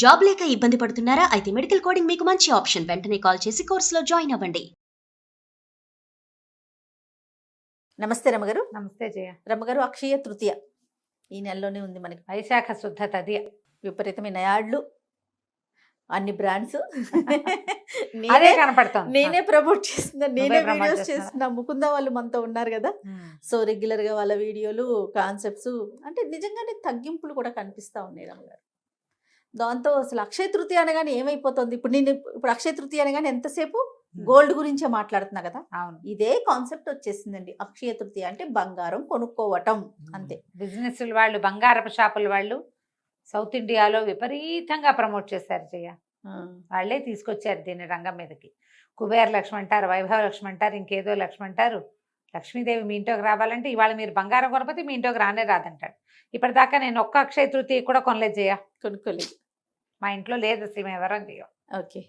Job లేక ఇబ్బంది పడుతున్నారా? అయితే మెడికల్ కోడింగ్ మీకు మంచి ఆప్షన్. వెంటనే కాల్ చేసి కోర్సులో జాయిన్ అవ్వండి. నమస్తే రమగారు. నమస్తే జయ. రమగారు, అక్షయ తృతీయ ఈ నెలలోనే ఉంది మనకి. వైశాఖ శుద్ధ తదియ. విపరీతమైన యాడ్లు, అన్ని బ్రాండ్స్ అదే కనపడతాం. నేనే ప్రమోట్ చేస్తున్నా, నేనే ప్రమోట్ వీడియోస్ చేస్తున్నా. చేస్తున్నా. ముకుంద వాళ్ళు మనతో ఉన్నారు కదా, సో రెగ్యులర్ గా వాళ్ళ వీడియోలు, కాన్సెప్ట్స్, అంటే నిజంగానే తగ్గింపులు కూడా కనిపిస్తా ఉన్నాయి రమగారు. దాంతో అసలు అక్షయ తృతీయ అనగానే ఏమైపోతుంది, ఇప్పుడు అక్షయ తృతీయ అనగానే ఎంతసేపు గోల్డ్ గురించే మాట్లాడుతున్నా కదా. అవును, ఇదే కాన్సెప్ట్ వచ్చేసిందండి. అక్షయ తృతీయ అంటే బంగారం కొనుక్కోవటం అంతే. బిజినెస్ వాళ్ళు, బంగారపు షాపుల వాళ్ళు సౌత్ ఇండియాలో విపరీతంగా ప్రమోట్ చేశారు జయ. వాళ్ళే తీసుకొచ్చారు దీన్ని రంగం మీదకి. కుబేర లక్ష్మి అంటారు, వైభవ లక్ష్మి అంటారు, ఇంకేదో లక్ష్మి అంటారు. లక్ష్మీదేవి మీ ఇంట్లోకి రావాలంటే ఇవాళ మీరు బంగారం కొనకపోతే మీ ఇంట్లోకి రానే రాదంటాడు. ఇప్పటిదాకా నేను ఒక్క అక్షయ తృతీయ కూడా కొనలేదు జయ. కొనుక్కోలేదు, మా ఇంట్లో లేదు అసలు, మేము ఎవరం చేయం. ఓకే,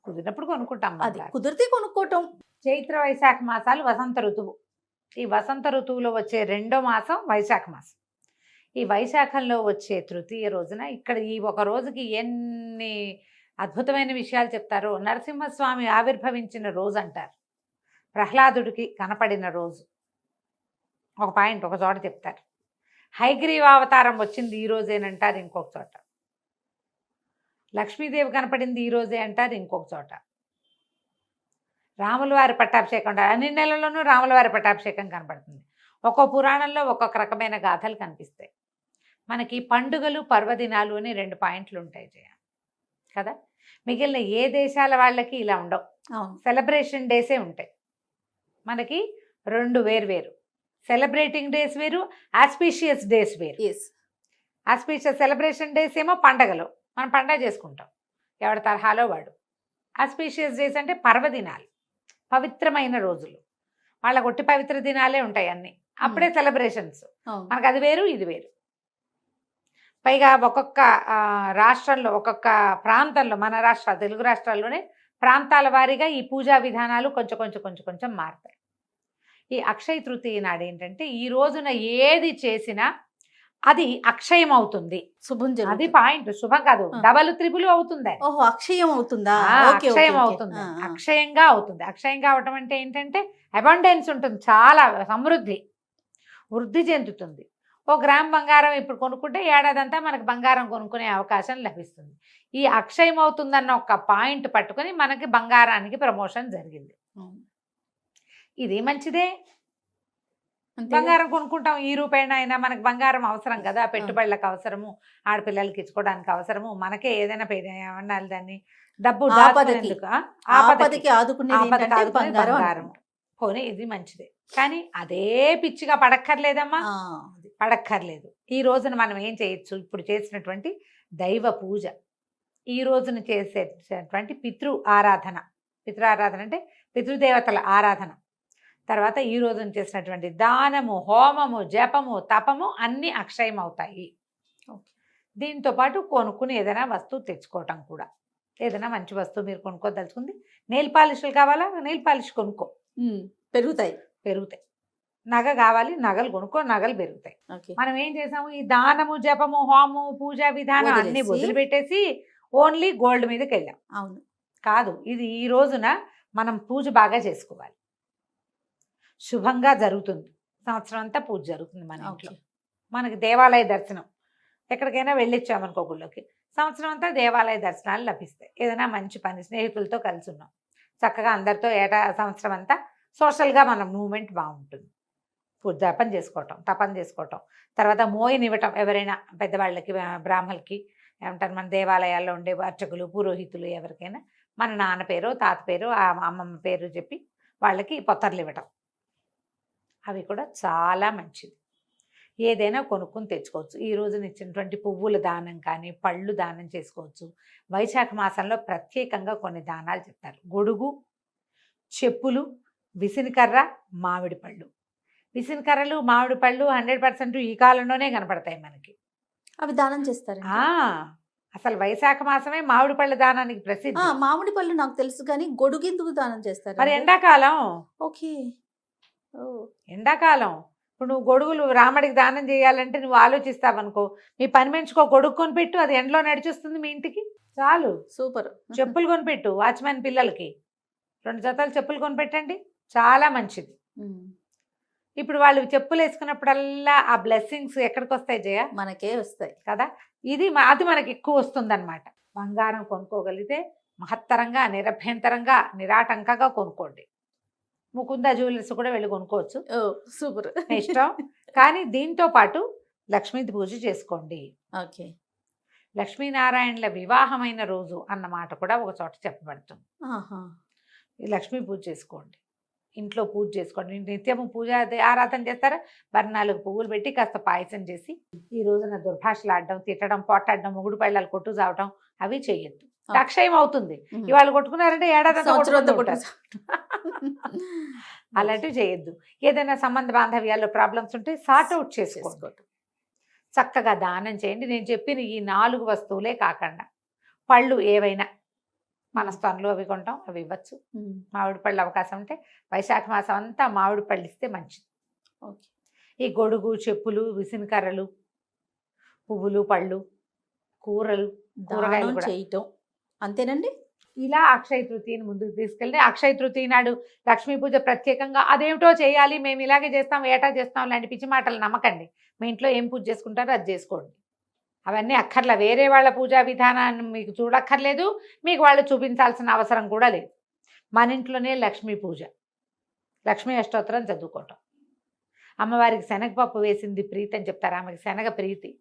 కుదిరినప్పుడు కొనుక్కుంటాం. అది కుదిరితే కొనుక్కోవటం. చైత్ర వైశాఖ మాసాలు వసంత ఋతువు. ఈ వసంత ఋతువులో వచ్చే రెండో మాసం వైశాఖ మాసం. ఈ వైశాఖంలో వచ్చే తృతీయ రోజున ఇక్కడ ఈ ఒక రోజుకి ఎన్ని అద్భుతమైన విషయాలు చెప్తారో. నరసింహస్వామి ఆవిర్భవించిన రోజు అంటారు, ప్రహ్లాదుడికి కనపడిన రోజు. ఒక పాయింట్ ఒక చోట చెప్తారు. హైగ్రీవ అవతారం వచ్చింది ఈ రోజేనంటారు ఇంకొక చోట. లక్ష్మీదేవి కనపడింది ఈ రోజే అంటారు ఇంకొక చోట. రాముల వారి పట్టాభిషేకం అంటారు. అన్ని నెలల్లోనూ రాముల వారి పట్టాభిషేకం కనపడుతుంది. ఒక్కో పురాణంలో ఒక్కొక్క రకమైన గాథలు కనిపిస్తాయి. మనకి పండుగలు, పర్వదినాలు అని 2 పాయింట్లు ఉంటాయి జయ కదా. మిగిలిన ఏ దేశాల వాళ్ళకి ఇలా ఉండవు. సెలబ్రేషన్ డేసే ఉంటాయి. మనకి 2 వేరు. సెలబ్రేటింగ్ డేస్ వేరు, ఆస్పీషియస్ డేస్ వేరు. ఆస్పీషియస్ సెలబ్రేషన్ డేస్ ఏమో పండగలు, మనం పండగ చేసుకుంటాం ఎవరి తరహాలో వాడు. ఆస్పీషియస్ డేస్ అంటే పర్వదినాలు, పవిత్రమైన రోజులు. వాళ్ళ ఒట్టి పవిత్ర దినాలే ఉంటాయి అన్ని, అప్పుడే సెలబ్రేషన్స్. మనకు అది వేరు, ఇది వేరు. పైగా ఒక్కొక్క రాష్ట్రంలో, ఒక్కొక్క ప్రాంతంలో, మన రాష్ట్రాలు, తెలుగు రాష్ట్రాల్లోనే ప్రాంతాల వారీగా ఈ పూజా విధానాలు కొంచెం మారుతాయి. ఈ అక్షయ తృతీయ నాడు ఏంటంటే ఈ రోజున ఏది చేసినా అది అక్షయం అవుతుంది. శుభం, అది పాయింట్. శుభం కాదు, డబల్ త్రిబుల్ అవుతుంది. ఓహో, అక్షయం అవుతుందా? అక్షయం అవుతుంది, అక్షయంగా అవుతుంది. అక్షయంగా అవటం అంటే ఏంటంటే అబండెన్స్ ఉంటుంది, చాలా సమృద్ధి, వృద్ధి చెందుతుంది. 1 గ్రామ్ బంగారం ఇప్పుడు కొనుక్కుంటే ఏడాదంతా మనకు బంగారం కొనుక్కునే అవకాశం లభిస్తుంది. ఈ అక్షయం అవుతుందన్న ఒక పాయింట్ పట్టుకొని మనకి బంగారానికి ప్రమోషన్ జరిగింది. ఇది మంచిదే. బంగారం కొనుక్కుంటాం, ఈ రూపాయన అయినా మనకు బంగారం అవసరం కదా. పెట్టుబడులకు అవసరము, ఆడపిల్లలకి ఇచ్చుకోవడానికి అవసరము, మనకే ఏదైనా ఏమన్నాలి దాన్ని, డబ్బు ఆపదకి ఆదుకునే బంగారం. పోనీ ఇది మంచిదే, కానీ అదే పిచ్చిగా పడక్కర్లేదమ్మా, పడక్కర్లేదు. ఈ రోజున మనం ఏం చేయొచ్చు, ఇప్పుడు చేసినటువంటి దైవ పూజ, ఈ రోజున చేసేటటువంటి పితృ ఆరాధన అంటే పితృదేవతల ఆరాధన, తర్వాత ఈ రోజున చేసినటువంటి దానము, హోమము, జపము, తపము అన్నీ అక్షయం అవుతాయి. దీంతో పాటు కొనుక్కుని ఏదైనా వస్తువు తెచ్చుకోవటం కూడా. ఏదైనా మంచి వస్తువు మీరు కొనుక్కోదలుచుకుంది, నెయిల్ పాలిష్లు కావాలా, నెయిల్ పాలిష్ కొనుక్కో, పెరుగుతాయి. నగ కావాలి, నగలు కొనుక్కో, నగలు పెరుగుతాయి. మనం ఏం చేసాము, ఈ దానము, జపము, హోమము, పూజా విధానం అన్ని వదిలిపెట్టేసి ఓన్లీ గోల్డ్ మీదకి వెళ్ళాం. అవును కాదు, ఇది ఈ రోజున మనం పూజ బాగా చేసుకోవాలి. శుభంగా జరుగుతుంది, సంవత్సరం అంతా పూజ జరుగుతుంది మన ఇంట్లో. మనకి దేవాలయ దర్శనం, ఎక్కడికైనా వెళ్ళొచ్చామనుకో గుళ్ళోకి, సంవత్సరం అంతా దేవాలయ దర్శనాలు లభిస్తాయి. ఏదైనా మంచి పని, స్నేహితులతో కలిసి ఉన్నాం, చక్కగా అందరితో సంవత్సరం అంతా సోషల్గా మన మూమెంట్ బాగుంటుంది. పూజ జపం చేసుకోవటం, తపం చేసుకోవటం, తర్వాత మోయనివ్వటం ఎవరైనా పెద్దవాళ్ళకి, బ్రాహ్మణులకి ఏమంటారు, మన దేవాలయాల్లో ఉండే అర్చకులు, పురోహితులు ఎవరికైనా మన నాన్న పేరు, తాత పేరు, అమ్మమ్మ పేరు చెప్పి వాళ్ళకి పొత్తర్లు ఇవ్వటం, అవి కూడా చాలా మంచిది. ఏదైనా కొనుక్కుని తెచ్చుకోవచ్చు. ఈ రోజున ఇచ్చినటువంటి పువ్వుల దానం కానీ, పళ్ళు దానం చేసుకోవచ్చు. వైశాఖ మాసంలో ప్రత్యేకంగా కొన్ని దానాలు చెప్తారు. గొడుగు, చెప్పులు, విసినికర్ర, మామిడి పళ్ళు. విసినికర్రలు, మామిడి పళ్ళు 100% ఈ కాలంలోనే కనపడతాయి మనకి. అవి దానం చేస్తారు. అసలు వైశాఖ మాసమే మామిడి పళ్ళ దానానికి ప్రసిద్ధి. మామిడి పళ్ళు నాకు తెలుసు, కానీ గొడుగు ఎందుకు దానం చేస్తారు? మరి ఎండాకాలం. ఓకే, ఎండాకాలం ఇప్పుడు నువ్వు గొడుగులు రాముడికి దానం చేయాలంటే నువ్వు ఆలోచిస్తావనుకో, మీ పని మనిషికో గొడుగు కొనిపెట్టు, అది ఎండలో నడిచొస్తుంది మీ ఇంటికి చాలు. సూపర్. చెప్పులు కొనిపెట్టు, వాచ్మెన్ పిల్లలకి 2 జతలు చెప్పులు కొనిపెట్టండి, చాలా మంచిది. ఇప్పుడు వాళ్ళు చెప్పులు వేసుకున్నప్పుడల్లా ఆ బ్లెస్సింగ్స్ ఎక్కడికి వస్తాయి జయ? మనకే వస్తాయి కదా. అది మనకి ఎక్కువ వస్తుంది అనమాట. బంగారం కొనుక్కోగలిగితే మహత్తరంగా, నిరభ్యంతరంగా, నిరాటంకంగా కొనుక్కోండి. ముకుంద జ్యువెలర్స్ కూడా వెళ్ళి కొనుక్కోవచ్చు, సూపర్ ఇష్టం. కానీ దీంతో పాటు లక్ష్మీ పూజ చేసుకోండి. ఓకే. లక్ష్మీనారాయణల వివాహమైన రోజు అన్న మాట కూడా ఒక చోట చెప్పబడుతుంది. ఈ లక్ష్మీ పూజ చేసుకోండి, ఇంట్లో పూజ చేసుకోండి. నిత్యము పూజ ఆరాధన చేస్తారా, 4 పువ్వులు పెట్టి కాస్త పాయసం చేసి, ఈ రోజున దుర్భాషలు ఆడడం, తిట్టడం, పోటాడడం, మొగుడు పళ్ళాలు కొట్టు చావడం అవి చేయొద్దు. అక్షయం అవుతుంది. ఇవాళ కొట్టుకున్నారంటే ఏడాది అలాంటివి చేయొద్దు. ఏదైనా సంబంధ బాంధవ్యాల్లో ప్రాబ్లమ్స్ ఉంటే సార్ట్ అవుట్ చేసుకోండి. చక్కగా దానం చేయండి. నేను చెప్పిన ఈ 4 వస్తువులే కాకుండా పళ్ళు ఏవైనా మనస్థానంలో అవి కొంటాం, అవి ఇవ్వచ్చు. మామిడి పళ్ళు అవకాశం ఉంటే వైశాఖ మాసం అంతా మామిడి పళ్ళు ఇస్తే మంచిది. ఈ గొడుగు, చెప్పులు, విసినకర్రలు, పువ్వులు, పళ్ళు, కూరలు, కూరగాయలు కూడా చేయటం అంతేనండి. ఇలా అక్షయ తృతీయని ముందుకు తీసుకెళ్తే, అక్షయ తృతీయ నాడు లక్ష్మీ పూజ ప్రత్యేకంగా అదేమిటో చేయాలి, మేము ఇలాగే చేస్తాం, ఏటా చేస్తాం లాంటి పిచ్చి మాటలు నమ్మకండి. మీ ఇంట్లో ఏం పూజ చేసుకుంటారో అది చేసుకోండి. అవన్నీ అక్కర్లా. వేరే వాళ్ళ పూజా విధానాన్ని మీకు చూడక్కర్లేదు, మీకు వాళ్ళు చూపించాల్సిన అవసరం కూడా లేదు. మన ఇంట్లోనే లక్ష్మీ పూజ, లక్ష్మీ అష్టోత్తరం చదువుకోవటం. అమ్మవారికి శనగపప్పు వేసింది ప్రీతి అని చెప్తారు, ఆమెకి శనగ ప్రీతి.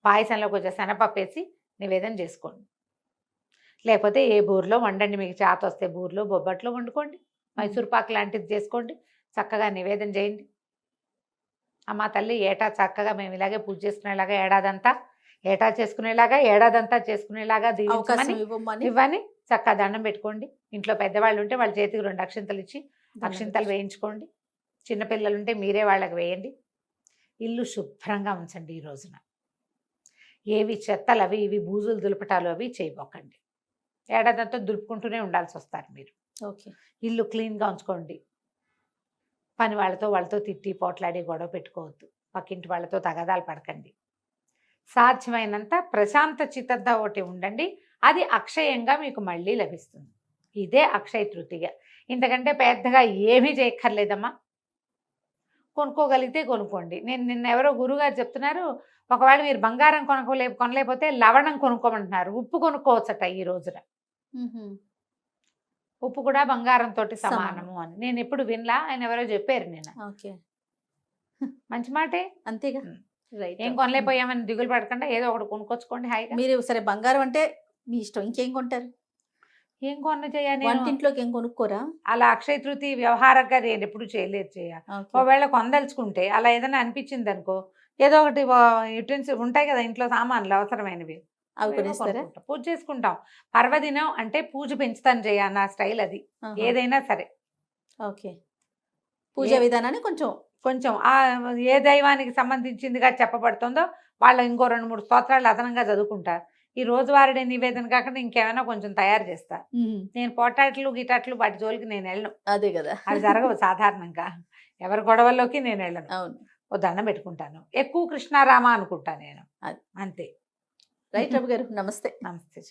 పాయసంలో కొంచెం శనగపప్పు వేసి నివేదన చేసుకోండి. లేకపోతే ఏ బూర్లో వండండి, మీకు చేత వస్తే బూర్లో బొబ్బట్లో వండుకోండి, మైసూర్పాకు లాంటిది చేసుకోండి, చక్కగా నివేదన చేయండి. అమ్మ తల్లి ఏటా చక్కగా మేము ఇలాగే పూజ చేసుకునేలాగా, ఏడాదంతా చేసుకునేలాగా ఇవ్వని చక్కగా దండం పెట్టుకోండి. ఇంట్లో పెద్దవాళ్ళు ఉంటే వాళ్ళ చేతికి 2 అక్షింతలు ఇచ్చి అక్షింతలు వేయించుకోండి. చిన్నపిల్లలు ఉంటే మీరే వాళ్ళకి వేయండి. ఇల్లు శుభ్రంగా ఉంచండి. ఈ రోజున ఏవి చెత్తలు అవి ఇవి బూజులు దులపటాలు అవి చేయబోకండి. ఏడాదంతా దులుపుకుంటూనే ఉండాల్సి వస్తారు మీరు. ఓకే. ఇల్లు క్లీన్గా ఉంచుకోండి. పని వాళ్ళతో తిట్టి పోట్లాడి గొడవ పెట్టుకోవద్దు. పక్కింటి వాళ్ళతో తగాదాలు పడకండి. సాధ్యమైనంత ప్రశాంత చిత్తంతో ఒకటి ఉండండి. అది అక్షయంగా మీకు మళ్ళీ లభిస్తుంది. ఇదే అక్షయ తృతీయ. ఇంతకంటే పెద్దగా ఏమీ చేయక్కర్లేదమ్మా. కొనుక్కోగలిగితే కొనుక్కోండి. నిన్న ఎవరో గురువుగారు చెప్తున్నారు, ఒకవేళ మీరు బంగారం కొనలేకపోతే లవణం కొనుక్కోమంటున్నారు. ఉప్పు కొనుక్కోవచ్చట ఈ రోజున. ఉప్పు కూడా బంగారంతో సమానము అని నేను ఎప్పుడు వినలా, ఆయన ఎవరో చెప్పారు. నేను మంచి మాటే, అంతేగా. ఏం కొనలేకపోయామని దిగులు పడకుండా ఏదో ఒకటి కొనుక్కొచ్చుకోండి హాయిగా. మీరు సరే బంగారం అంటే మీ ఇష్టం, ఇంకేం కొంటారు? ఏం కొన్న చేయాలి, వంటింట్లోకి ఏం కొనుక్కోరా? అలా అక్షయ తృతీయ వ్యవహారంగా నేను ఎప్పుడు చేయలేదు. ఒకవేళ కొందలుచుకుంటే అలా ఏదైనా అనిపించింది అనుకో, ఏదో ఒకటి యుటెన్సిల్ ఉంటాయి కదా ఇంట్లో, సామాన్లు అవసరమైనవి, అవి కొనేస్తారా? పూజ చేసుకుంటాం. పర్వదినం అంటే పూజ పెంచుతాను చేయ, నా స్టైల్ అది. ఏదైనా సరే ఓకే. పూజా విధానాన్ని కొంచెం ఏ దైవానికి సంబంధించిందిగా చెప్పబడుతుందో వాళ్ళ ఇంకో 2-3 స్తోత్రాలు అదనంగా చదువుకుంటారు. ఈ రోజువారీ నివేదన కాకుండా ఇంకేమైనా కొంచెం తయారు చేస్తా. నేను పోటాట్లు గిటాట్లు వాటి జోలికి నేను వెళ్ళను. అదే కదా, అది జరగవు సాధారణంగా. ఎవరి గొడవల్లోకి నేను వెళ్ళను. అవును. ఓ దండం పెట్టుకుంటాను, ఎక్కువ కృష్ణారామ అనుకుంటాను నేను, అంతే. రైట్ రవి గారు, నమస్తే. నమస్తే.